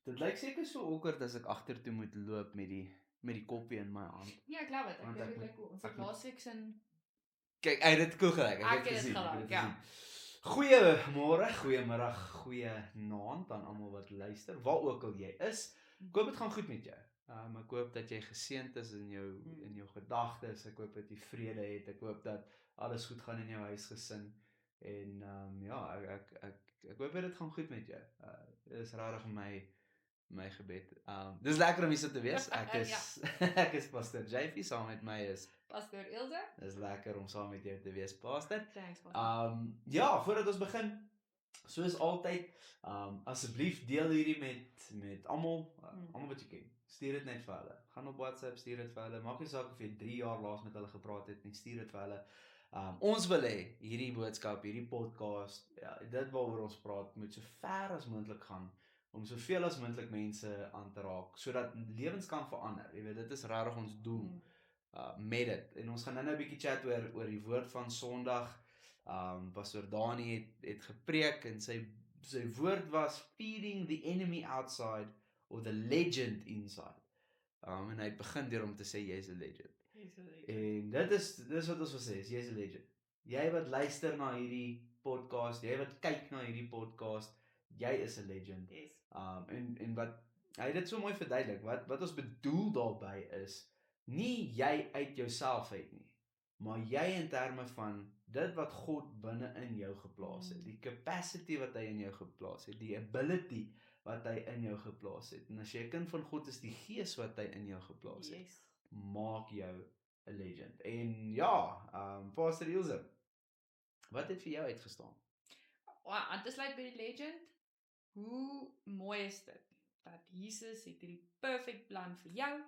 Dit lyk seker so awkward as ek agtertoe moet loop met die koppie in my hand. Ja, ek love it. Want Ek ek dink dit moet- lyk cool. Ons ek het moet- laasweek sin Kyk, hy het dit cool gelyk. Ek het dit gesien. gelike, ja. Goeiemôre, goeiemiddag, goeienaand aan almal wat luister, waar ook al jy is. Ek hoop dit gaan goed met jou. Ek hoop dat jy geseënd is in jou gedagtes. Ek hoop dat jy vrede het. Ek hoop dat alles goed gaan in jou huisgesin. En ja, ek hoop dit gaan goed met jou. Dit is regtig my gebed. Dis lekker om hier so te wees. Ek is ek is Pastor JP, saam met my is Pastor Ilse. Dis lekker om saam met jou te wees, Pastor. Thanks, Pastor. Ja, voordat ons begin, soos altyd, asseblief deel hierdie met almal, almal wat jy ken. Stuur dit net vir hulle. Gaan op WhatsApp, stuur dit vir hulle. Maak nie saak of jy 3 jaar laas met hulle gepraat het nie, stuur dit vir hulle. Ons wil hê hierdie boodskap, hierdie podcast, ja, dit waaroor ons praat, moet so ver as moontlik gaan om soveel as moontlik mense aan te raak sodat lewens kan verander. Jy weet, dit is regtig ons doel. Met dit. En ons gaan nou 'n bietjie chat oor die woord van Sondag. Pastor Dani het gepreek en sy woord was feeding the enemy outside or the legend inside. En hy begin deur om te sê jy's 'n legend. En dit is wat ons wil sê, jy's 'n legend. Jy wat luister na hierdie podcast, jy wat kyk na hierdie podcast, jy is 'n legend. Yes. En wat hy het dit so mooi verduidelik. Wat ons bedoel daarby is nie jy uit jouself uit nie, maar jy in terme van dit wat God binne in jou geplaas het, die capacity wat hy in jou geplaas het, die ability wat hy in jou geplaas het. En as jy 'n kind van God is, die gees wat hy in jou geplaas het, maak jou 'n legend. En ja, Pastor Ilse, wat het vir jou uitgestaan? Aan te sluit by die legend, hoe mooi is dit dat Jesus het hierdie perfect plan vir jou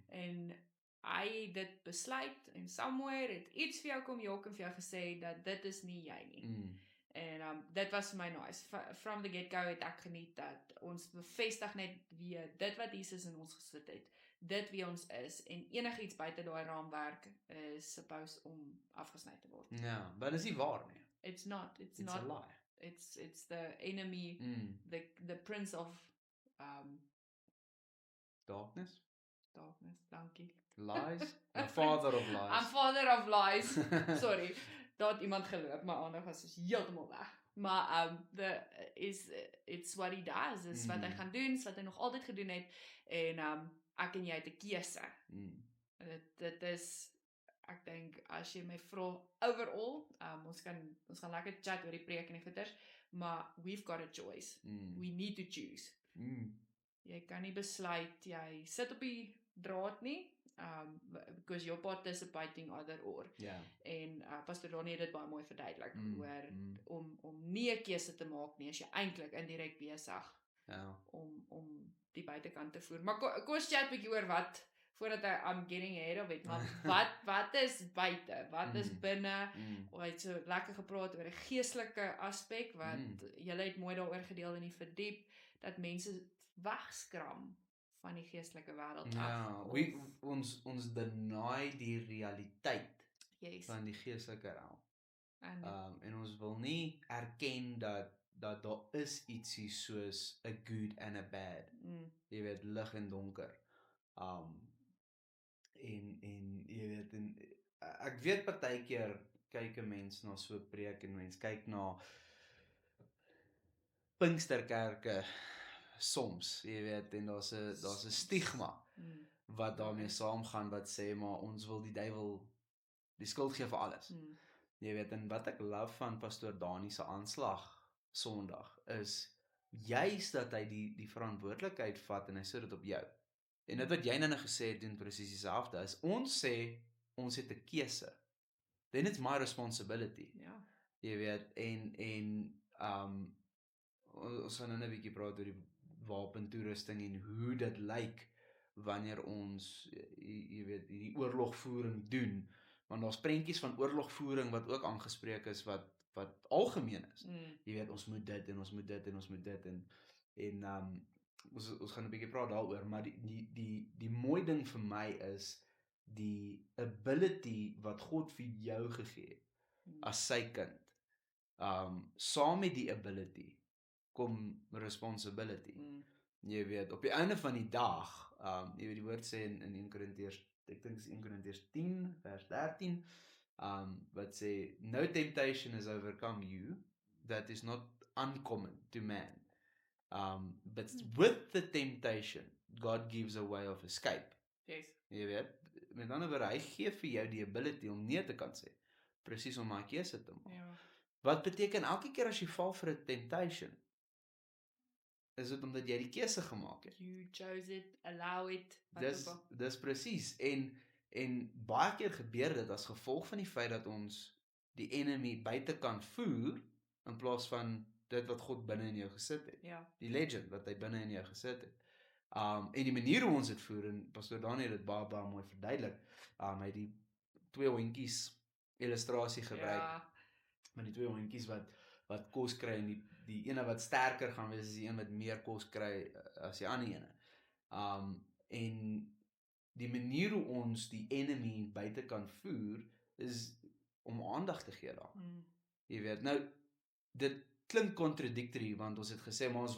en hy het dit besluit en somewhere het iets vir jou kom jok en vir jou gesê dat dit is nie jy nie. En dit was vir my nice. From the get-go het ek geniet dat ons bevestig net weer dit wat Jesus in ons gesit het, dit wie ons is en enigiets buite daai raamwerk is supposed om afgesny te word. Ja, maar dis nie waar nie. It's not. It's a lie. It's the enemy, the prince of Darkness, dankie. lies, the father of lies. I'm father of lies. Sorry. Daar het iemand geloop, my aandag was dus heeltemal weg. Maar it's what he does, is wat hy gaan doen, is wat hy nog altyd gedoen het en ek en jy het 'n keuse. Dit is, ek dink as jy my vra overall, ons gaan lekker chat oor die preek en die goeters, maar we've got a choice. We need to choose. Jy kan nie besluit jy sit op die draad nie, because you're participating either or. Ja. En Pastor Ronnie het dit baie mooi verduidelik oor om nie 'n keuse te maak nie, as jy eintlik indirek besig om die buitekant te voer. Maar kom ons chat 'n bietjie oor wat voordat I'm getting ahead of it, maar wat is buite? Wat is binne? Ons het so lekker gepraat oor 'n geestelike aspek wat julle het mooi daaroor gedeel in die verdiep dat mense wegskram van die geestelike wêreld af. Ons deny die realiteit van die geestelike realm. En ons wil nie erken dat daar is ietsie soos a good and a bad. Jy weet, lig en donker. En jy weet, ek weet partykeer kyk 'n mens na so 'n preek en mens kyk na Pinksterkerke soms, jy weet, en daar's 'n stigma wat daarmee saamgaan wat sê maar ons wil die duiwel die skuld gee vir alles. Jy weet, en wat ek love van Pastor Dani se aanslag Sondag is juist dat hy die verantwoordelikheid vat en hy sit dit op jou. En dit wat jy nou gesê het doen presies dieselfde is. Ons sê ons het 'n keuse. Then it's my responsibility. Ja. Jy weet, en ons gaan nou 'n bietjie praat oor die wapentoerusting en hoe dit lyk wanneer ons jy weet hierdie oorlogvoering doen, want daar's prentjies van oorlogvoering wat ook aangespreek is wat algemeen is. Jy weet, ons moet dit en ons moet dit en ons moet dit en ons gaan 'n bietjie praat daaroor, maar die mooi ding vir my is die ability wat God vir jou gegee het as sy kind. Saam met die ability kom responsibility. Jy weet, op die einde van die dag, jy weet die woord sê in 1 Korintiërs, ek dink is 1 Korintiërs 10 vers 13, wat sê, no temptation has overcome you that is not uncommon to man. But with the temptation, God gives a way of escape. Yes. Jy weet, met ander woorde, hy gee vir jou die ability om nee te kan sê, presies om 'n keuse te maak. Ja. Wat beteken elke keer as jy val vir 'n temptation, is dit omdat jy die keuse gemaak het. You chose it, allow it, Dis presies, en baie keer gebeur dit as gevolg van die feit dat ons die enemy buitekant voer, in plaas van dit wat God binne in jou gesit het. Ja. Die legend wat hy binne in jou gesit het. En die manier hoe ons dit voer, en Pastor Daniel het dit baie mooi verduidelik, hy het die 2 hondjies illustrasie gebruik, met die 2 hondjies wat kos kry, en die ene wat sterker gaan wees, is die een wat meer kos kry as die ander ene. En die manier hoe ons die enemy buitekant voer, is om aandag te gee daar. Jy weet, nou, dit klink contradictory, want ons het gesê, maar ons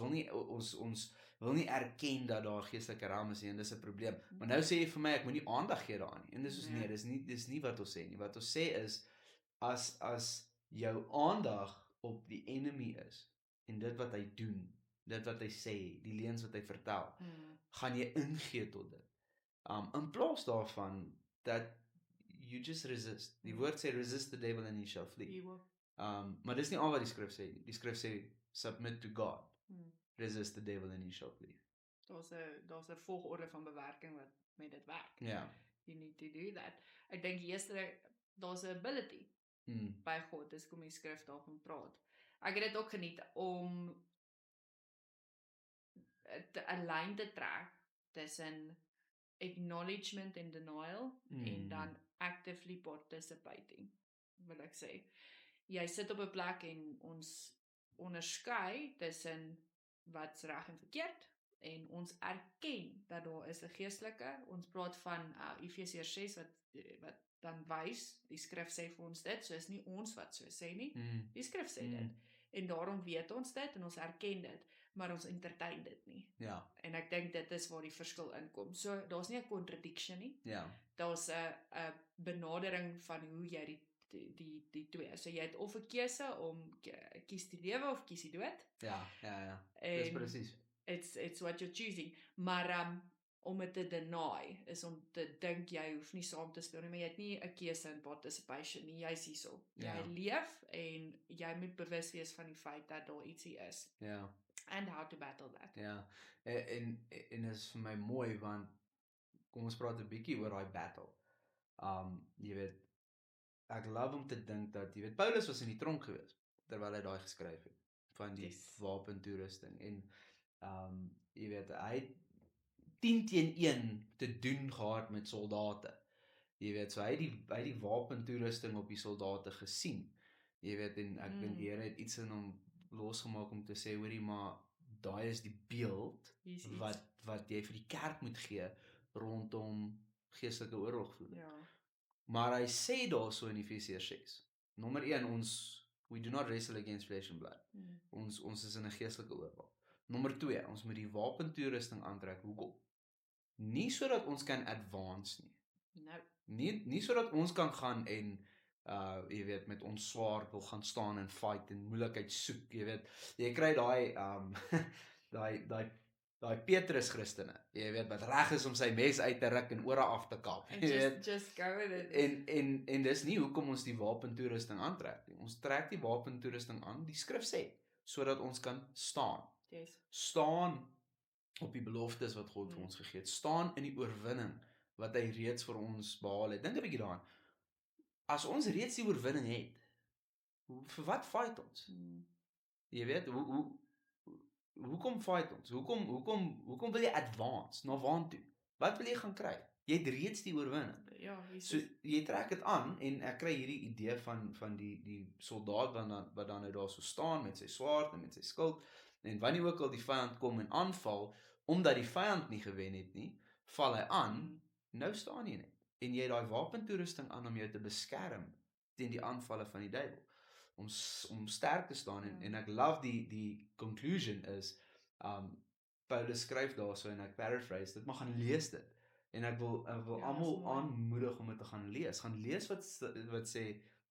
wil nie erken dat daar geestelike realm is nie, en dis 'n probleem. Maar nou sê jy vir my, ek moet nie aandag gee daaraan nie. En dis soos, nee, dis nie wat ons sê nie. Wat ons sê is, as jou aandag op die enemy is, en dit wat hy doen, dit wat hy sê, die leuns wat hy vertel, gaan jy ingee tot dit. In plaas daarvan, dat you just resist. Die woord sê, resist the devil and he shall flee. Maar dis nie al wat die skrif sê nie. Die skrif sê, submit to God. Resist the devil and he shall flee. Daar's 'n volgorde van bewerking wat met dit werk. Ja. You need to do that. Ek dink eerste, daar's 'n ability by God, dis kom die skrif daarvan praat. Ek het dit ook geniet om 'n lyn te trek tussen acknowledgement and denial en dan actively participating, wil ek sê. Jy sit op 'n plek en ons onderskei tussen wat's reg en verkeerd, en ons erken dat daar is 'n geestelike, ons praat van Efesiërs 6 wat dan wys, die skrif sê vir ons dit, so is nie ons wat so sê nie, die skrif sê dit, en daarom weet ons dit, en ons erken dit, maar ons entertain dit nie. Ja. En ek dink dit is waar die verskil inkom. So, daar's nie 'n contradiction nie. Ja. Daar's 'n benadering van hoe jy die twee. So jy het of 'n keuse om kies die lewe of kies die dood. Ja. Dis presies. It's what you're choosing. Maar om dit te deny is om te dink jy hoef nie saam te speel nie, maar jy het nie 'n keuse in participation nie. Jy's hierso. Jy leef en jy moet bewus wees van die feit dat daar ietsie is. Ja. And how to battle that. Ja. En is vir my mooi, want kom ons praat 'n bietjie oor daai battle. Jy weet, ek love om te dink dat, jy weet, Paulus was in die tronk gewees terwyl hy daai geskryf het van die wapentoerusting, en jy weet, hy het 10 teen 1 te doen gehad met soldate. Jy weet, so hy het die wapentoerusting op die soldate gesien. Jy weet, en ek dink die Here het iets in hom losgemaak om te sê, hoorie, maar daai is die beeld wat jy vir die kerk moet gee rondom geestelike oorlogvoering. Ja. Maar hy sê daarso in Efesiërs 6. Nommer 1, we do not wrestle against flesh and blood. Ons is in 'n geestelike oorlog. Nommer 2, ons moet die wapentoerusting aantrek. Hoekom? Nie sodat ons kan advance nie. No. Nie sodat ons kan gaan en jy weet, met ons swaard wil gaan staan en fight en moeilikheid soek, jy weet. Jy kry daai Petrus Christene, jy weet, wat reg is om sy mes uit te ruk en ore af te kap. Just go with it. En dis nie hoekom ons die wapentoerusting aantrek nie. Ons trek die wapentoerusting aan, die skrif sê, sodat ons kan staan. Yes. Staan op die beloftes wat God vir ons gegee het. Staan in die oorwinning wat hy reeds vir ons behaal het. Dink 'n bietjie daaraan. As ons reeds die oorwinning het, vir wat fight ons? Jy weet, hoekom fight ons? Hoekom wil jy advance? Na waartoe? Wat wil jy gaan kry? Jy het reeds die oorwinning. Ja, so jy trek dit aan, en ek kry hierdie idee van die soldaat wat dan nou daar so staan met sy swaard en met sy skild, en wanneer ook al die vyand kom en aanval, omdat die vyand nie gewen het nie, val hy aan, nou staan jy net. En jy het daai wapentoerusting aan om jou te beskerm teen die aanvalle van die duiwel. om sterk te staan en ek love die conclusion is Paulus skryf daarso en ek paraphrase dit, maar gaan lees dit. En ek wil almal aanmoedig om dit te gaan lees. Gaan lees wat sê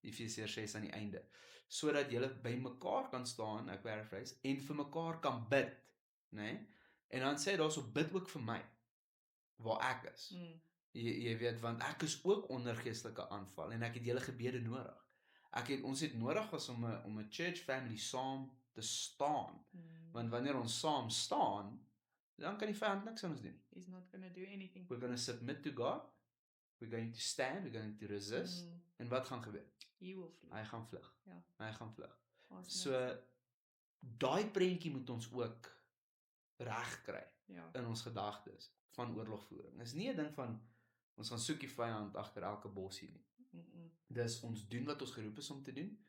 Efesiërs 6 aan die einde, sodat julle by mekaar kan staan, ek paraphrase, en vir mekaar kan bid, né? En dan sê daarso bid ook vir my waar ek is. Jy weet, want ek is ook onder geestelike aanval en ek het julle gebede nodig. Ons het nodig as om 'n church family saam te staan. Want wanneer ons saam staan, dan kan die vyand niks aan ons doen. He's not going to do anything. We're going to submit to God. We're going to stand, we're going to resist. En wat gaan gebeur? He will flee. Hy gaan vlug. Ja. Hy gaan vlug. Awesome. So daai prentjie moet ons ook reg kry in ons gedagtes van oorlogvoering. Dis nie 'n ding van ons gaan soek die vyand agter elke bossie nie. Dis ons doen wat ons geroep is om te doen.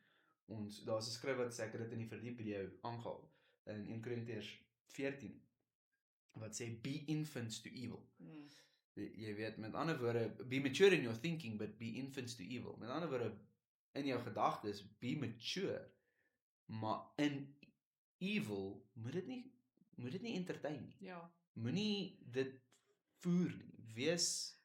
Daar's 'n skrif wat sê, ek het dit in die verdiep video aangehaal in 1 Korintiërs 14 wat sê be infants to evil. Jy weet, met ander woorde, be mature in your thinking but be infants to evil. Met ander woorde, in jou gedagtes be mature, maar in evil moet dit nie entertain nie. Ja. Moenie dit voer nie.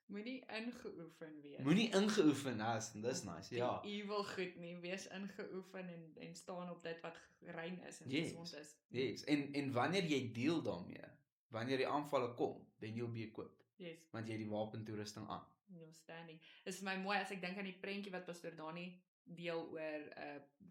Moenie ingeoefen wees. Moenie ingeoefen as, dis nice. Ja. Die evil goed nie, wees ingeoefen en staan op dit wat rein is en gesond is. Yes. En wanneer jy deel daarmee, wanneer die aanvalle kom, then you'll be equipped. Yes. Want jy het die wapentoerusting aan. You're standing. Is vir my mooi as ek dink aan die prentjie wat Pastor Dani deel oor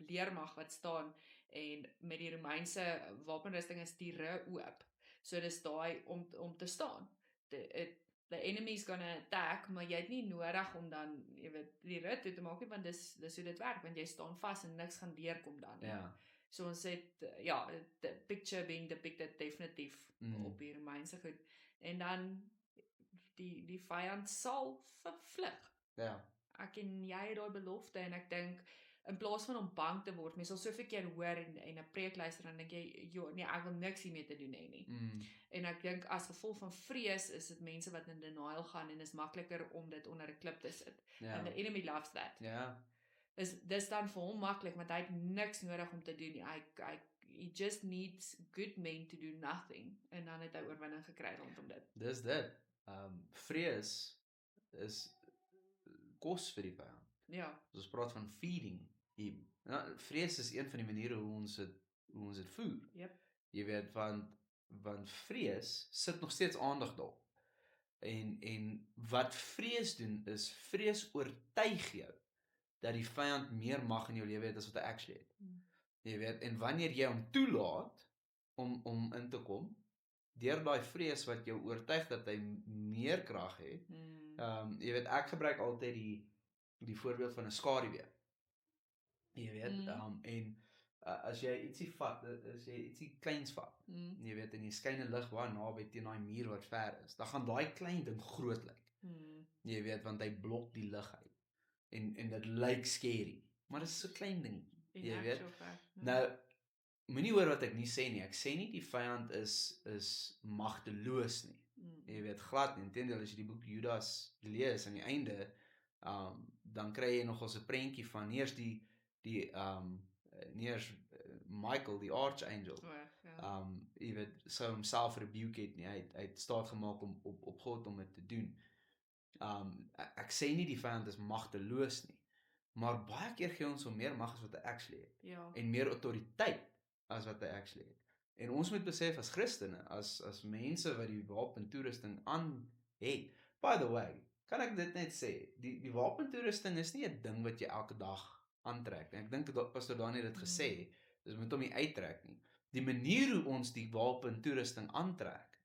leermag wat staan en met die Romeinse wapenrusting is die oop. So dis daai om te staan. The enemy's gonna attack, maar jy het nie nodig om dan, jy weet, die rit toe te maak nie, want dis hoe dit werk, want jy staan vas en niks gaan deurkom dan. Ja. So ons het, the picture being depicted definitief op die Romeinse goed. En dan die vyand sal vervlug. Ja. Ek en jy het daai belofte en ek dink in plaas van om bang te word, mens sal soveel keer hoor en 'n preek luister en dink jy, nee, ek wil niks hiermee te doen hê nie. En ek dink as gevolg van vrees is dit mense wat in denial gaan en is makliker om dit onder 'n klip te sit. And the enemy loves that. Ja. Dis dan vir hom maklik, want hy het niks nodig om te doen nie. He just needs good men to do nothing. En dan het hy oorwinning gekry rondom dit. Dis dit. Vrees is kos vir die vyand. Ja. Ons praat van feeding him. Nou, vrees is een van die maniere hoe ons dit voer. Yep. Jy weet, want vrees sit nog steeds aandag daarop. En wat vrees doen is, vrees oortuig jou dat die vyand meer mag in jou lewe het as wat hy actually het. Jy weet, en wanneer jy hom toelaat om in te kom, deur daai vrees wat jou oortuig dat hy meer krag het. Jy weet, ek gebruik altyd die voorbeeld van 'n skaduwee. Jy weet, en as jy ietsie vat, as jy ietsie kleins vat, jy weet, en jy skyn 'n lig waar naby teen daai muur wat ver is, dan gaan daai klein ding groot lyk. Jy weet, want hy blok die lig uit. En dit lyk scary, maar dit is so 'n klein ding. Jy weet. Nou, moenie hoor wat ek nie sê nie. Ek sê nie die vyand is magteloos nie. Jy weet, glad nie. Inteendeel, as jy die boek Judas lees aan die einde, dan kry jy nogals 'n prentjie van nie eers Michael, die archangel. Jy weet, sou homself rebuke het nie. Hy het staat gemaak om op God om dit te doen. Ek sê nie die vyand is magteloos nie, maar baie keer gee ons hom meer mag as wat hy actually het. Ja. En meer autoriteit as wat hy actually het. En ons moet besef as Christene, as mense wat die wapentoerusting aan het. By the way, kan ek dit net sê, die wapentoerusting is nie 'n ding wat jy elke dag aantrek nie. Ek dink Pastor Dani het dit gesê, dus moet hom nie uittrek nie. Die manier hoe ons die wapentoerusting aantrek,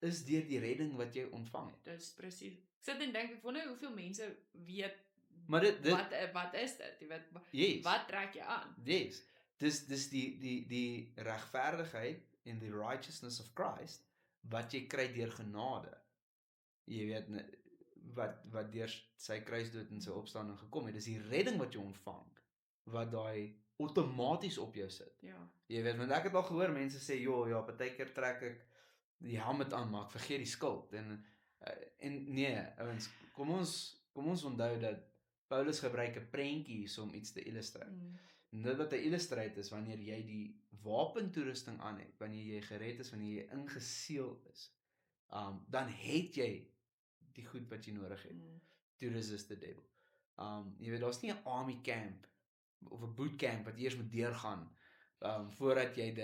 is deur die redding wat jy ontvang het. Dis presies. Ek sit en dink, ek wonder hoeveel mense weet maar wat is dit? Jy weet, yes. Wat trek jy aan? Yes. Dis die regverdigheid en die righteousness of Christ wat jy kry deur genade. Jy weet wat deur sy kruisdood en sy opstanding gekom het. Dis die redding wat jy ontvang wat daai outomaties op jou sit. Ja. Jy weet, want ek het al gehoor mense sê, ja, partykeer trek ek die helmet aan, maar ek vergeet die skild. En nee, ouens, kom ons onthou dat Paulus gebruik 'n prentjie om iets te illustreer. En dit wat hy illustreer is wanneer jy die wapentoerusting aan het, wanneer jy gered is, wanneer jy ingeseël is, dan het jy die goed wat jy nodig het to resist the devil. Jy weet, daar's nie 'n army camp of 'n bootcamp wat jy eers moet deurgaan voordat jy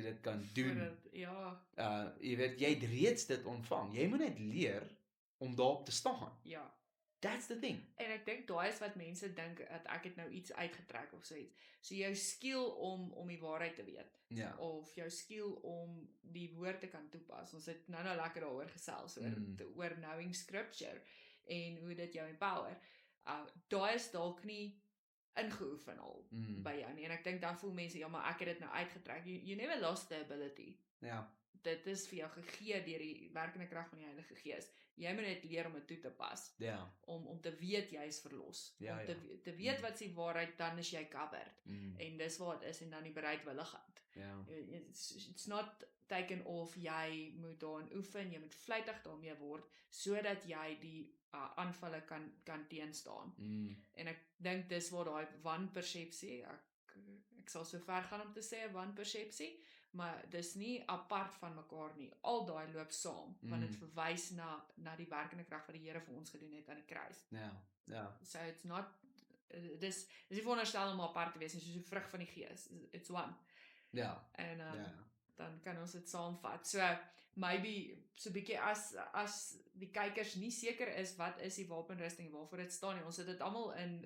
dit kan doen. Jy weet, jy het reeds dit ontvang. Jy moet net leer om daarop te staan. Ja. That's the thing. En ek dink daai is wat mense dink dat ek het nou iets uitgetrek of so iets. So jou skill om die waarheid te weet. Ja. Of jou skill om die woord te kan toepas. Ons het nou lekker daaroor gesels oor knowing scripture en hoe dit jou empower. Daai is dalk nie ingeoefen al by jou nie. En ek dink dan voel mense, ja, maar ek het dit nou uitgetrek. You never lost the ability. Ja. Dit is vir jou gegee deur die werkende krag van die Heilige Gees. Jy moet net leer om dit toe te pas. Ja. Om te weet jy is verlos. Ja, om te weet wat is die waarheid, dan is jy covered. En dis wat het is en dan die bereidwilligheid. Ja. It's not taken off, jy moet daarin oefen, jy moet vlytig daarmee word, sodat jy die aanvalle kan teenstaan. En ek dink dis waar daai wanpersepsie, ek sal so ver gaan om te sê 'n wanpersepsie, maar dis nie apart van mekaar nie. Al daai loop saam, want dit verwys na die werkende krag wat die Here vir ons gedoen het aan die kruis. Ja. So it's not dis nie veronderstel om apart te wees nie, soos 'n vrug van die Gees. It's one. Ja. En dan kan ons dit saamvat. So maybe so 'n bietjie as die kykers nie seker is wat is die wapenrusting waarvoor dit staan nie. Ons het dit almal in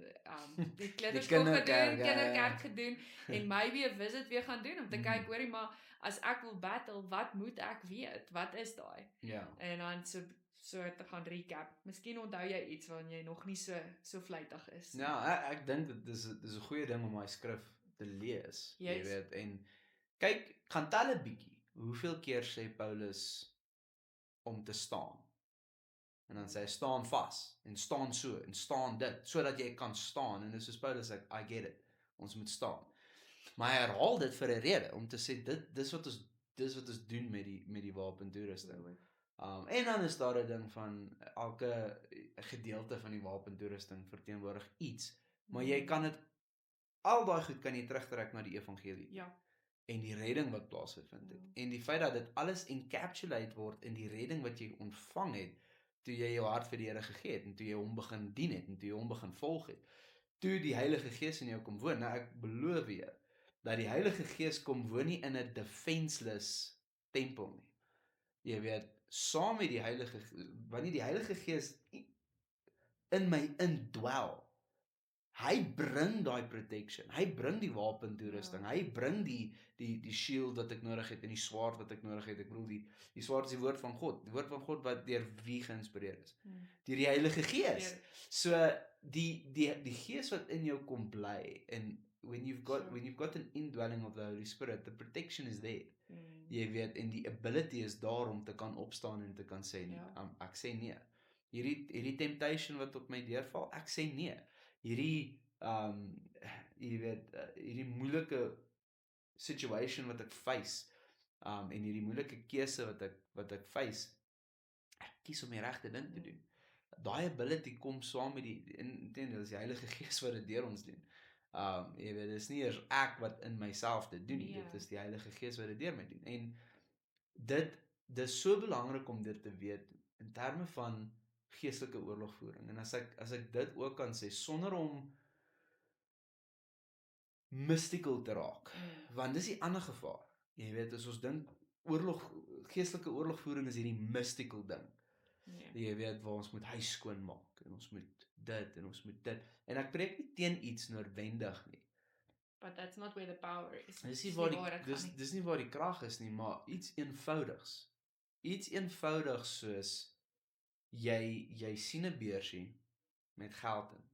die kleuterskool gedoen, kinderkerk gedoen en maybe 'n visit weer gaan doen om te kyk hoorie, maar as ek wil battle, wat moet ek weet? Wat is daai? Ja. En dan so te gaan recap. Miskien onthou jy iets wanneer jy nog nie so vlytig is. Ja, ek dink dit is 'n goeie ding om daai skrif te lees, jy weet, en kyk, gaan tel 'n bietjie. Hoeveel keer sê Paulus om te staan? En dan sê hy staan vas en staan so en staan dit sodat jy kan staan en dis soos Paulus sê, I get it. Ons moet staan. Maar hy herhaal dit vir 'n rede om te sê dis wat ons doen met die wapentoerusting. En dan is daar 'n ding van elke gedeelte van die wapentoerusting verteenwoordig iets, maar jy kan dit al daai goed kan jy terugtrek na die evangelie. Ja. En die redding wat plaasgevind het. En die feit dat dit alles encapsulate word in die redding wat jy ontvang het toe jy jou hart vir die Here gegee het en toe jy hom begin dien het en toe jy hom begin volg het. Toe die Heilige Gees in jou kom woon. Nou ek beloof jou dat die Heilige Gees kom woon nie in 'n defenseless tempel nie. Jy weet, saam met die wanneer die Heilige Gees in my indwel, hy bring daai protection, hy bring die wapentoerusting, hy bring die shield wat ek nodig het en die swaard wat ek nodig het. Ek bedoel die swaard is die woord van God, wat deur wie geïnspireer is? Deur die Heilige Gees. So die Gees wat in jou kom bly, en when you've got an indwelling of the Holy Spirit, the protection is there. Jy weet, en die ability is daar om te kan opstaan en te kan sê nee. Ek sê nee. Hierdie temptation wat op my deurval, ek sê nee. Hierdie jy weet, hierdie moeilike situation wat ek face, en hierdie moeilike keuse wat ek face, ek kies om die regte ding te doen. Daai ability kom saam met dit is die Heilige Gees wat dit deur ons doen. Jy weet, dis nie eers ek wat in myself dit doen nie, dit is die Heilige Gees wat dit deur my doen. En dit is so belangrik om dit te weet in terme van geestelike oorlogvoering. En as ek dit ook kan sê sonder om mystical te raak, want dis die ander gevaar. Jy weet, as ons dink geestelike oorlogvoering is hierdie mystical ding. Jy weet, waar ons moet huis skoon maak en ons moet dit en ons moet dit. En ek preek nie teen iets noodwendig nie. But that's not where the power is. Dis nie waar die krag is nie, maar iets eenvoudigs. Iets eenvoudigs soos jy sien 'n beursie met geld in.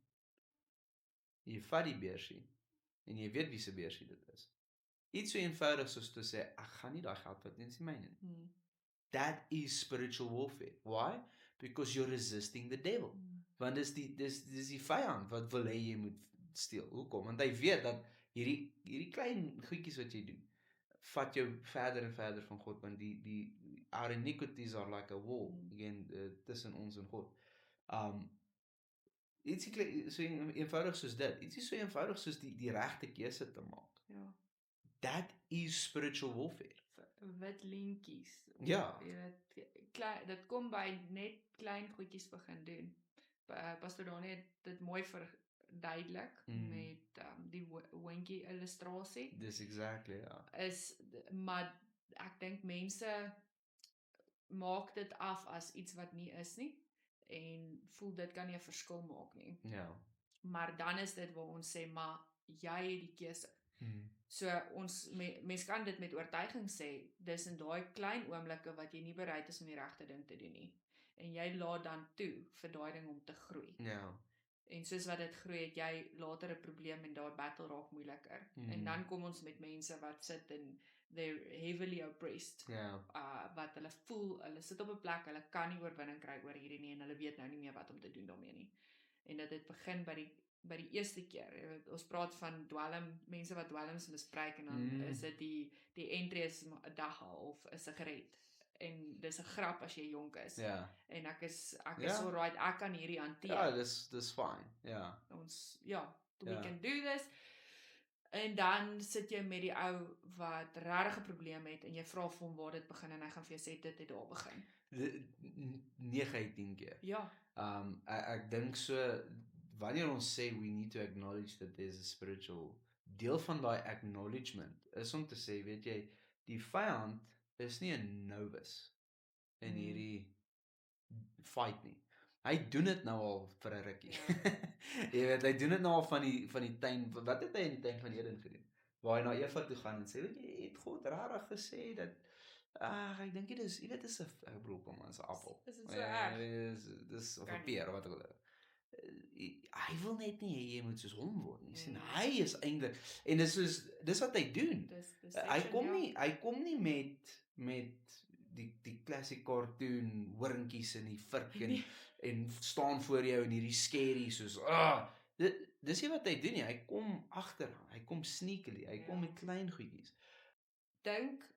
Jy vat die beursie en jy weet wie se beursie dit is. Iets so eenvoudig soos te sê, ek gaan nie daai geld vat nie, dis nie myne nie. That is spiritual warfare. Why? Because you're resisting the devil. Want dis die vyand wat wil hê jy moet steel. Hoekom? Want hy weet dat hierdie klein goedjies wat jy doen, vat jou verder en verder van God, want our iniquities are like a wall, again, tussen ons en God. ietsie so eenvoudig soos dit. Ietsie so eenvoudig soos die regte keuse te maak. Ja. That is spiritual warfare. Wit lintjies. Ja. Jy weet, dit kom by net klein goedjies begin doen. Pastor Dani het dit mooi verduidelik met die hondjie illustrasie. Dis exactly, ja. Maar ek dink mense maak dit af as iets wat nie is nie en voel dit kan nie 'n verskil maak nie. Ja. Maar dan is dit waar ons sê, maar jy het die keuse. So mens kan dit met oortuiging sê, dis in daai klein oomblikke wat jy nie bereid is om die regte ding te doen nie. En jy laat dan toe vir daai ding om te groei. Ja. En soos wat dit groei, het jy later 'n probleem en daai battle raak moeiliker. En dan kom ons met mense wat sit en they're heavily oppressed. Ja. Wat hulle voel, hulle sit op 'n plek, hulle kan nie oorwinning kry oor hierdie nie en hulle weet nou nie meer wat om te doen daarmee nie. En dit begin by die eerste keer. Ons praat van dwelm, mense wat dwelms misbruik en dan is dit die entry is 'n dagga of 'n sigaret. En dis 'n grap as jy jonk is. Ja. En ek is alright, ek kan hierdie hanteer. Ja, dis fine. Ja. We can do this. En dan sit jy met die ou wat regtig 'n probleem het en jy vra vir hom waar dit begin en hy gaan vir jou sê dit het daar begin. 9 uit 10 keer. Ja. Ek dink so wanneer ons sê we need to acknowledge that there's a spiritual deel van daai acknowledgement is om te sê, weet jy, die vyand is nie 'n novice in hierdie fight nie. Hy doen dit nou al vir 'n rukkie. Jy weet, hy doen dit nou al van die tuin. Wat het hy in die tuin van Eden gedoen? Waar hy na Eva toe gaan en sê, weet jy, het God regtig gesê dat ek dink dit is, jy weet, dis 'n kom ons 'n appel. Is dit so erg? Dis of 'n peer wat ook al. Hy wil net nie hê jy moet soos hom word nie. Sien, hy is eintlik en dis wat hy doen. Hy kom nie met die classic cartoon horentjies in die vurk en staan voor jou in hierdie scary soos dis nie wat hy doen nie. Hy kom agteraan. Hy kom sneakily. Hy kom met klein goedjies. Dink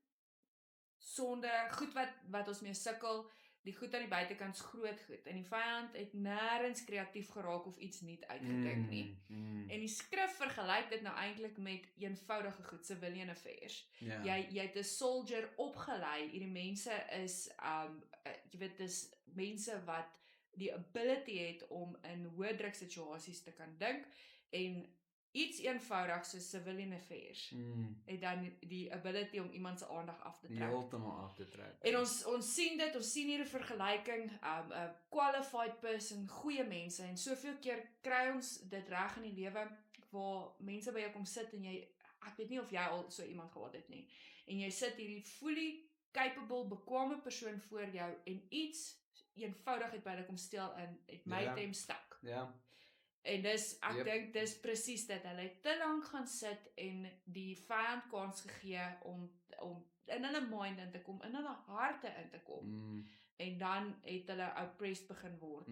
sonde, goed wat ons mee sukkel, die goed aan die buitekant is groot goed. En die vyand het nêrens kreatief geraak of iets nuut uitgedink nie. En die skrif vergelyk dit nou eintlik met eenvoudige goed, civilian affairs. Jy het 'n soldier opgelei. Hierdie mense is jy weet, dis mense wat die ability het om in hoë druk situasies te kan dink en iets eenvoudig soos civilian affairs het dan die ability om iemand se aandag af te trek. Heeltemal af te trek. En ons sien dit, ons sien hier 'n vergelyking, 'n qualified person, goeie mense en soveel keer kry ons dit reg in die lewe waar mense by jou kom sit en ek weet nie of jy al so iemand gehad het nie. En jy sit hierdie fully capable, bekwame persoon voor jou en iets eenvoudigheid by hulle kom stel en het my tem stak. Ja. En ek dink dis presies dit. Hulle het te lank gaan sit en die vyand kans gegee om in hulle mind in te kom, in hulle harte in te kom. En dan het hulle oppressed begin word.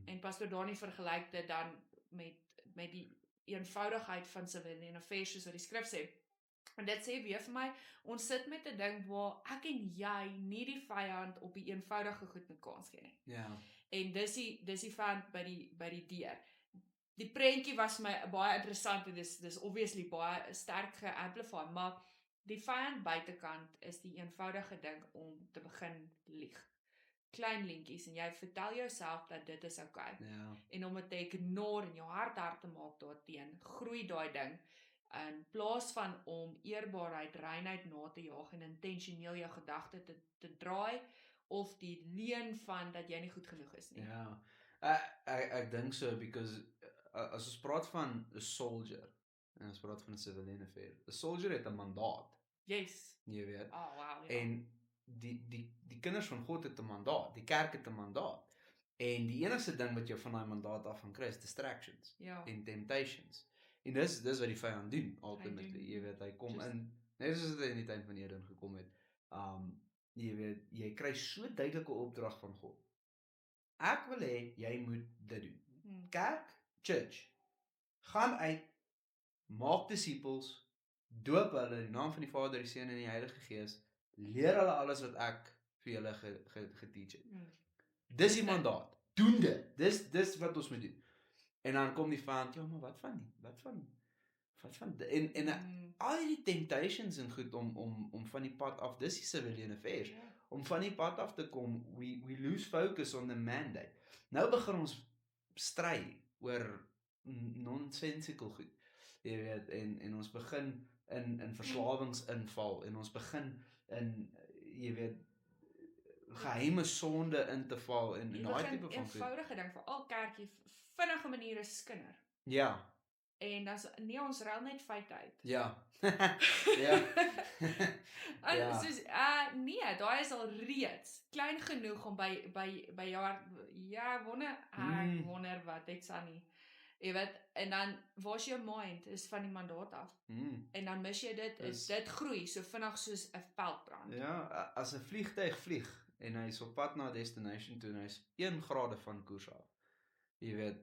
En Pastor Dani vergelyk dit dan met die eenvoudigheid van civilian affairs soos wat die skrif sê. En dit sê weer vir my, ons sit met 'n ding waar ek en jy nie die vyand op die eenvoudige goed met kans gee nie. Ja. En dis die vyand by die deur. Die prentjie was my baie interessant en dis obviously baie sterk geamplify, maar die vyand buitekant is die eenvoudige ding om te begin lieg. Klein lintjies en jy vertel jouself dat dit is okay. Ja. En om dit te ignore en jou hart te maak daarteen, groei daai ding in plaas van om eerbaarheid, reinheid na te jaag en intentioneel jou gedagte te draai of die leuen van dat jy nie goed genoeg is nie. Ja. Ek dink so because as ons praat van 'n soldier en ons praat van 'n civilian affair. 'n Soldier het 'n mandaat. Yes. Jy weet. Oh wow. Ja. En die kinders van God het 'n mandaat. Die kerk het 'n mandaat. En die enigste ding wat jou van daai mandaat af gaan kry is distractions en temptations. En dis wat die vyand doen ultimately. Jy weet, hy kom in net soos hy in die tuin van Eden gekom het. Jy weet, jy kry so duidelike opdrag van God. Ek wil hê jy moet dit doen. Kerk, church, gaan uit, maak disippels, doop hulle in die naam van die Vader, die Seun en die Heilige Gees, leer hulle alles wat ek vir julle geteach het. Dis die mandaat. Doen dit. Dis wat ons moet doen. En dan kom die vyand, ja, maar wat van en al die temptations en goed om van die pad af, dis die civilian affairs. Ja. Om van die pad af te kom, we lose focus on the mandate. Nou begin ons stry oor nonsensical goed. Jy weet, en ons begin in verslawings inval en ons begin in, jy weet, geheime sonde in te val en daai tipe van goed. Eenvoudige ding vir al kerkie, vinnige maniere skinder. Ja. En dan nee, ons ruil net feite uit. Ja. Ja. En soos nee, daai is al reeds klein genoeg om by jou hart, ja, wonder wat het Sunny. Jy weet, en dan waar's jou mind is van die mandaat af. En dan mis jy dit, dit groei so vinnig soos 'n veldbrand. Ja, as 'n vliegtuig vlieg en hy is op pad na 'n destination toe en hy's 1 grade van koers af. Jy weet,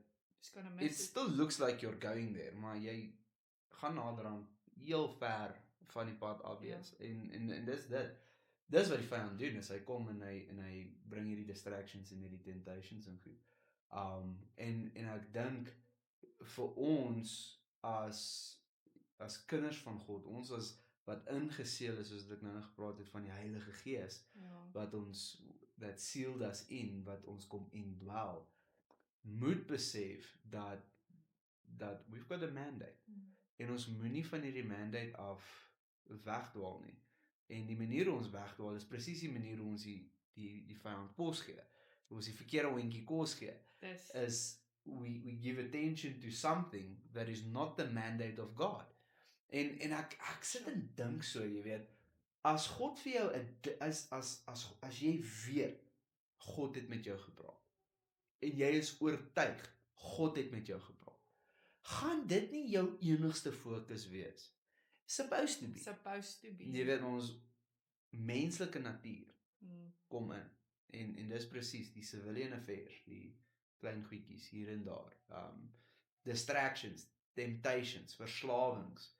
it still looks like you're going there, maar jy gaan nader aan heel ver van die pad af wees. En dis dit. Dis wat die vyand doen, is hy kom en hy bring hierdie distractions en hierdie temptations en goed. En ek dink vir ons as kinders van God, ons as wat ingeseël is, soos ek nou gepraat het van die Heilige Gees, wat ons, that sealed us in, wat ons kom indwel, moet besef dat we've got a mandate. En ons moenie van hierdie mandate af wegdwaal nie. En die manier hoe ons wegdwaal is presies die manier hoe ons die vyand kos gee. Hoe ons die verkeerde hondjie kos gee. Is we give attention to something that is not the mandate of God. En ek sit en dink so, jy weet, as God vir jou as jy weet God het met jou gepraat en jy is oortuig God het met jou gepraat, gaan dit nie jou enigste fokus wees? Supposed to be. Jy weet, ons menslike natuur kom in. En dis presies die civilian affairs, die klein goedjies hier en daar. Distractions, temptations, verslawings,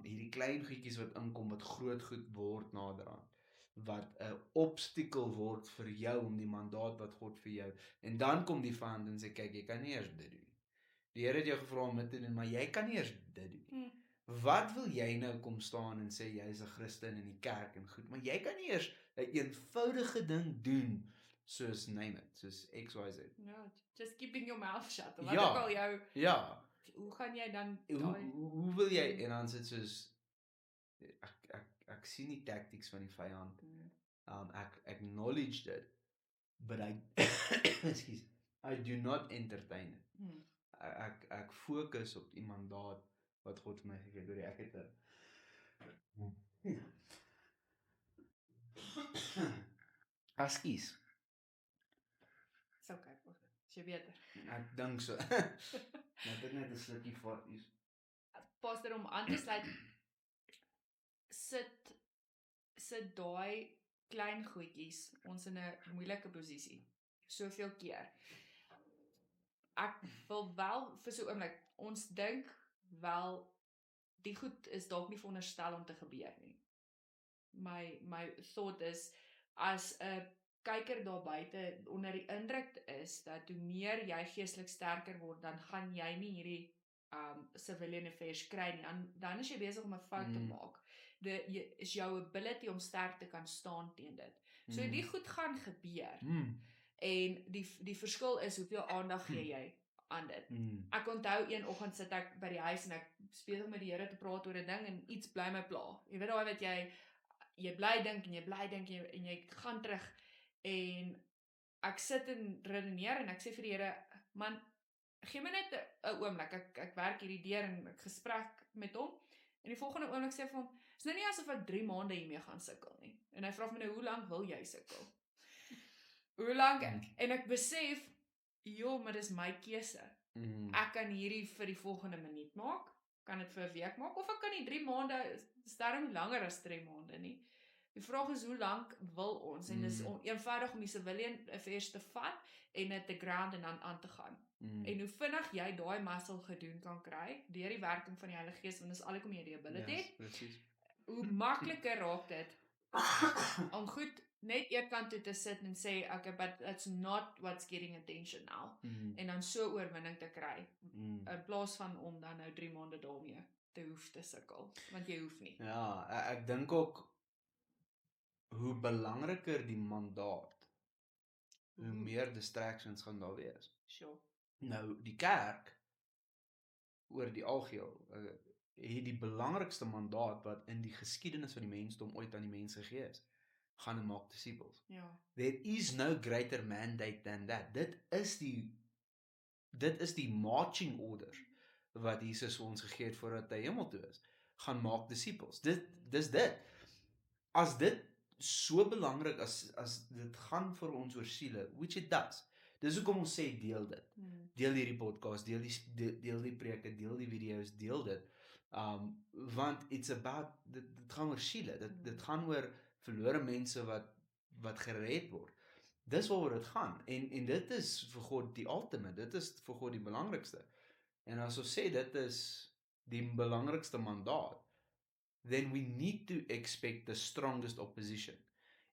hierdie klein goedjies wat inkom, wat groot goed word naderhand, wat 'n obstacle word vir jou om die mandaat wat God vir jou, en dan kom die vyand en sê, kyk, jy kan nie eers dit doen. Die Here het jou gevra om dit te doen, maar jy kan nie eers dit doen. Wat wil jy nou kom staan en sê, jy is 'n Christen in die kerk en goed, maar jy kan nie eers 'n eenvoudige ding doen, soos name it, soos XYZ. Ja, just keeping your mouth shut. Wat ook al jou, hoe gaan jy dan, hoe wil jy, en dan sit soos, ek sien die tactics van die vyand, ek acknowledge dit, but I do not entertain it. Ek fokus op die mandaat wat God vir my gegee het, ek het Askies. Dis okay, is jy beter? Ek dink so. Net ek net 'n slukkie vat is. Pastor, om aan te sluit, sit daai klein goedjies ons in 'n moeilike posisie. Soveel keer. Ek wil wel vir so 'n oomblik, ons dink wel die goed is dalk nie veronderstel om te gebeur nie. My thought is, as 'n kyker daar buite onder die indruk is dat hoe meer jy geestelik sterker word, dan gaan jy nie hierdie civilian affairs kry nie. Dan is jy besig om 'n fout te maak. Is jou ability om sterk te kan staan teen dit. So die goed gaan gebeur. En die verskil is hoeveel aandag gee jy aan dit. Ek onthou een oggend sit ek by die huis en ek besig met die Here te praat oor 'n ding en iets bly my pla. Jy weet daai wat jy bly dink en jy gaan terug en ek sit en redeneer en ek sê vir die Here, man, gee my net 'n oomblik. Ek werk hierdie deur en ek gesprek met hom en die volgende oomblik sê ek vir hom, is nou nie asof ek 3 maande hiermee gaan sukkel nie. En hy vra my nou, hoe lank wil jy sukkel? Hoe lank? En ek besef, maar dis my keuse. Ek kan hierdie vir die volgende minuut maak, kan dit vir 'n week maak, of ek kan die 3 maande, is daarom langer as 3 maande nie. Die vraag is, hoe lank wil ons? En dis eenvoudig om die civilian affairs te vat en dit te ground en dan aan te gaan. En hoe vinnig jy daai muscle gedoen kan kry, deur die werking van die Heilige Gees, want dis alhoekom jy die ability het, hoe makliker raak dit om goed net eenkant toe te sit en sê, okay, but that's not what's getting attention now. En dan so oorwinning te kry, in plaas van om dan nou 3 maande daarmee te hoef te sukkel, want jy hoef nie. Ja, ek dink ook hoe belangriker die mandaat, hoe meer distractions gaan daar wees. Sure. Nou, die kerk, oor die algeheel, het die belangrikste mandaat wat in die geskiedenis van die mensdom ooit aan die mense gegee is. Gaan en maak disippels. Ja. There is no greater mandate than that. Dit is die marching orders wat Jesus ons gegee het voordat hy hemel toe is. Gaan maak disippels. Dis dit. As dit so belangrik as dit gaan vir ons oor siele, which it does. Dis hoekom ons sê deel dit. Deel hierdie podcast, deel die preke, deel die video's, deel dit. Want it's about dit gaan oor siele. Dit gaan oor verlore mense wat gered word. Dis waaroor dit gaan. En dit is vir God die ultimate. Dit is vir God die belangrikste. En as ons sê dit is die belangrikste mandaat, then we need to expect the strongest opposition.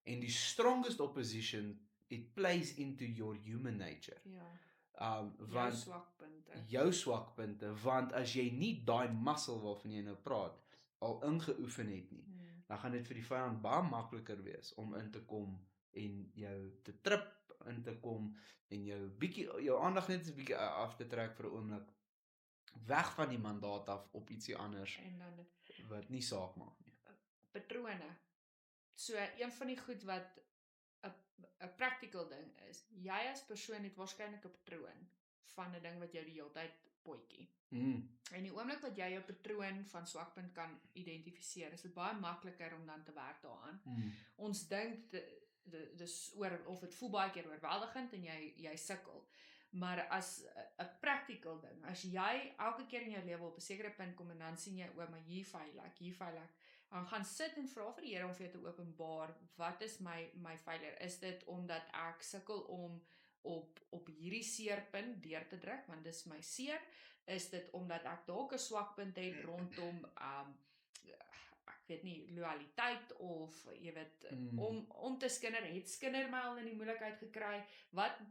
And the strongest opposition, it plays into your human nature. Ja. Want jou swakpunte, want as jy nie daai muscle waarvan jy nou praat, al ingeoefen het nie, dan gaan dit vir die vyand baie makliker wees om in te kom en jou te trip, in te kom en jou aandag net 'n bietjie af te trek vir 'n oomblik, weg van die mandaat af op ietsie anders en dan wat nie saak maak nie. Patrone. So een van die goed wat 'n practical ding is, jy as persoon het waarskynlik 'n patroon van 'n ding wat jou die hele tyd potjie. En die oomblik wat jy jou patroon van swakpunt kan identifiseer, is dit baie makliker om dan te werk daaraan. Ons dink dis oor of dit voel baie keer oorweldigend en jy sukkel. Maar as 'n practical ding, as jy elke keer in jou lewe op 'n sekere punt kom en dan sien jy, maar hier faal ek, dan gaan sit en vra vir die Here om vir jou te openbaar, wat is my failure? Is dit omdat ek sukkel om op hierdie seerpunt deur te druk, want dis my seer? Is dit omdat ek dalk 'n swak punt het rondom ek weet nie, loyaliteit of jy weet om te skinder my al in die moeilikheid gekry?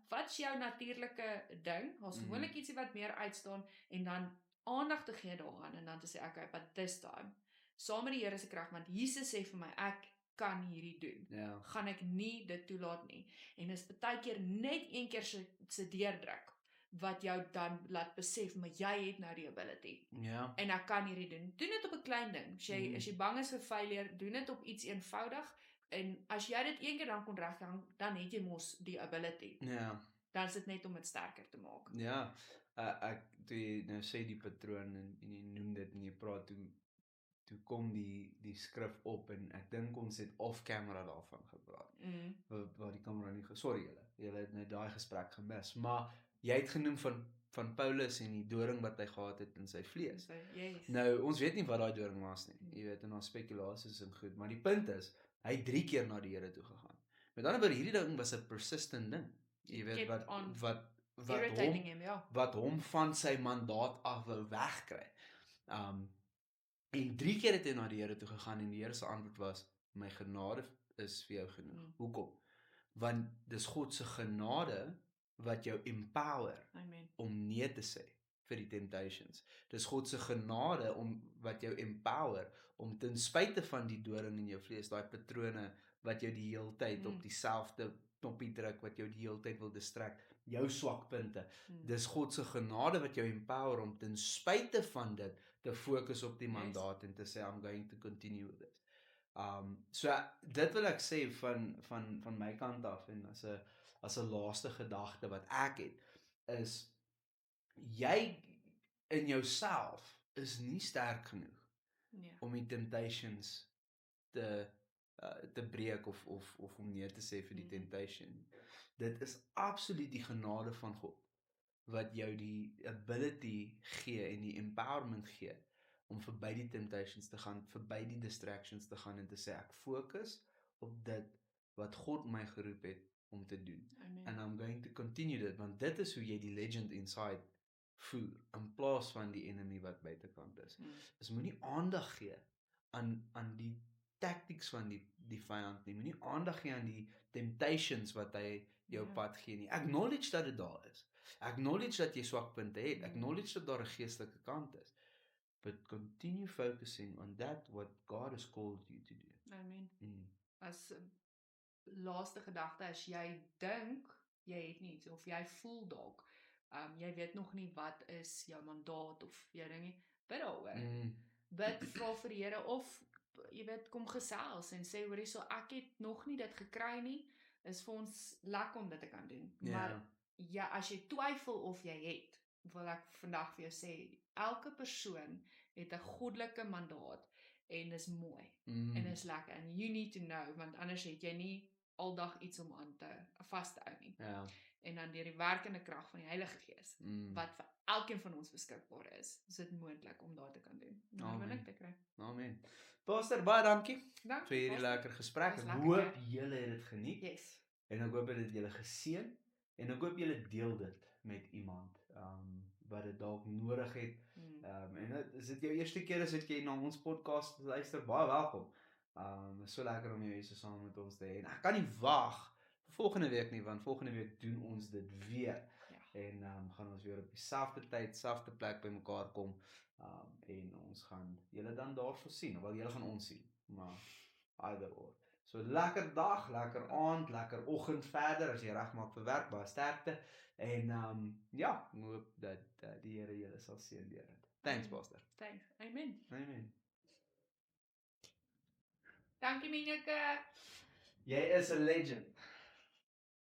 Wat's jou natuurlike ding? Daar's gewoonlik ietsie wat meer uitstaan en dan aandag te gee daaraan en dan te sê okay, but this time saam met die Here se krag, want Jesus sê vir my ek kan hierdie doen. Ja. Gaan ek nie dit toelaat nie. En is baie keer net een keer se deurdruk wat jou dan laat besef, maar jy het nou die ability. Ja. En ek kan hierdie doen. Doen dit op 'n klein ding. As jy bang is vir failure, doen dit op iets eenvoudig. En as jy dit een keer dan kon regkry, dan het jy mos die ability. Ja. Dan is dit net om dit sterker te maak. Ja. Ek toe jy nou sê die patroon en jy noem dit en jy praat toe kom die skrif op en ek dink ons het off camera daarvan gepraat. Waar die kamera nie sorry julle het net daai gesprek gemis, maar jy het genoem van Paulus en die doring wat hy gehad het in sy vlees. Yes. Nou ons weet nie wat daai doring was nie. Jy weet, en daar spekulasies en goed, maar die punt is hy het 3 keer na die Here toe gegaan. Met ander woorde, hierdie ding was 'n persistent ding. Jy weet wat hom van sy mandaat af wou wegkry. En 3 keer het hy na die Here toe gegaan en die Here se antwoord was, my genade is vir jou genoeg. Hoekom? Want dis God se genade wat jou empower om nee te sê vir die temptations. Dis God se genade wat jou empower om ten spyte van die doring in jou vlees, daai patrone wat jou die hele tyd op dieselfde knoppie druk, wat jou die hele tyd wil distrek, jou swakpunte. Dis God se genade wat jou empower om ten spyte van dit te fokus op die mandaat en te sê I'm going to continue with this. So dit wil ek sê van my kant af en as 'n laaste gedagte wat ek het is jy in jouself is nie sterk genoeg om die temptations te breek of om nee te sê vir die temptation. Dit is absoluut die genade van God wat jou die ability gee en die empowerment gee om verby die temptations te gaan, verby die distractions te gaan en te sê ek fokus op dit wat God my geroep het om te doen. Amen. And I'm going to continue dit, want dit is hoe jy die legend inside voer, in plaas van die enemy wat buitekant is. Moenie aandag gee aan die tactics van die vyand nie. Moenie aandag gee aan die temptations wat hy jou Ja. pad gee nie. Acknowledge dat dit daar is. Acknowledge dat jy swakpunte het. Ja. Acknowledge dat daar 'n geestelike kant is. But continue focusing on that what God has called you to do. Amen. Mm. As laaste gedagte, as jy dink jy het nie iets of jy voel dalk, jy weet nog nie wat is jou mandaat of jou ding nie, bid daaroor. Mm. Bid, vra vir die Here of jy weet kom gesels en sê hoor hierso ek het nog nie dit gekry nie, is vir ons lekker om dit te kan doen. Ja. Maar ja, as jy twyfel of jy het, wil ek vandag vir jou sê, elke persoon het 'n goddelike mandaat en dis mooi en is lekker and you need to know, want anders het jy nie aldag iets om aan te vas te hou nie. Ja. En dan deur die werkende krag van die Heilige Gees wat vir elkeen van ons beskikbaar is dit moontlik om daar te kan doen. Om Amen. oorwinning te kry. Amen. Pastor, baie dankie Dankie. vir hierdie Pastor. lekker gesprek. Was Ek lekker, hoop hè? julle het dit geniet Yes. en ek hoop dit het julle geseën en ek hoop julle deel dit met iemand wat dit dalk nodig het. En is dit jou eerste keer as jy na ons podcast luister, baie welkom. Is so lekker om jou hier so saam met ons te hê. En ek kan nie wag vir volgende week nie, want volgende week doen ons dit weer. Ja. En gaan ons weer op dieselfde tyd, selfde plek bymekaar kom. En ons gaan julle dan daarso sien, wel julle gaan ons sien, maar either or. So lekker dag, lekker aand, lekker oggend verder as jy regmaak vir werk, baie sterkte. En ja, ek hoop dat die Here julle sal seën deur dit. Thanks, Pastor. Thanks. Amen. Amen. Dankie Mineke. Jy is 'n legend.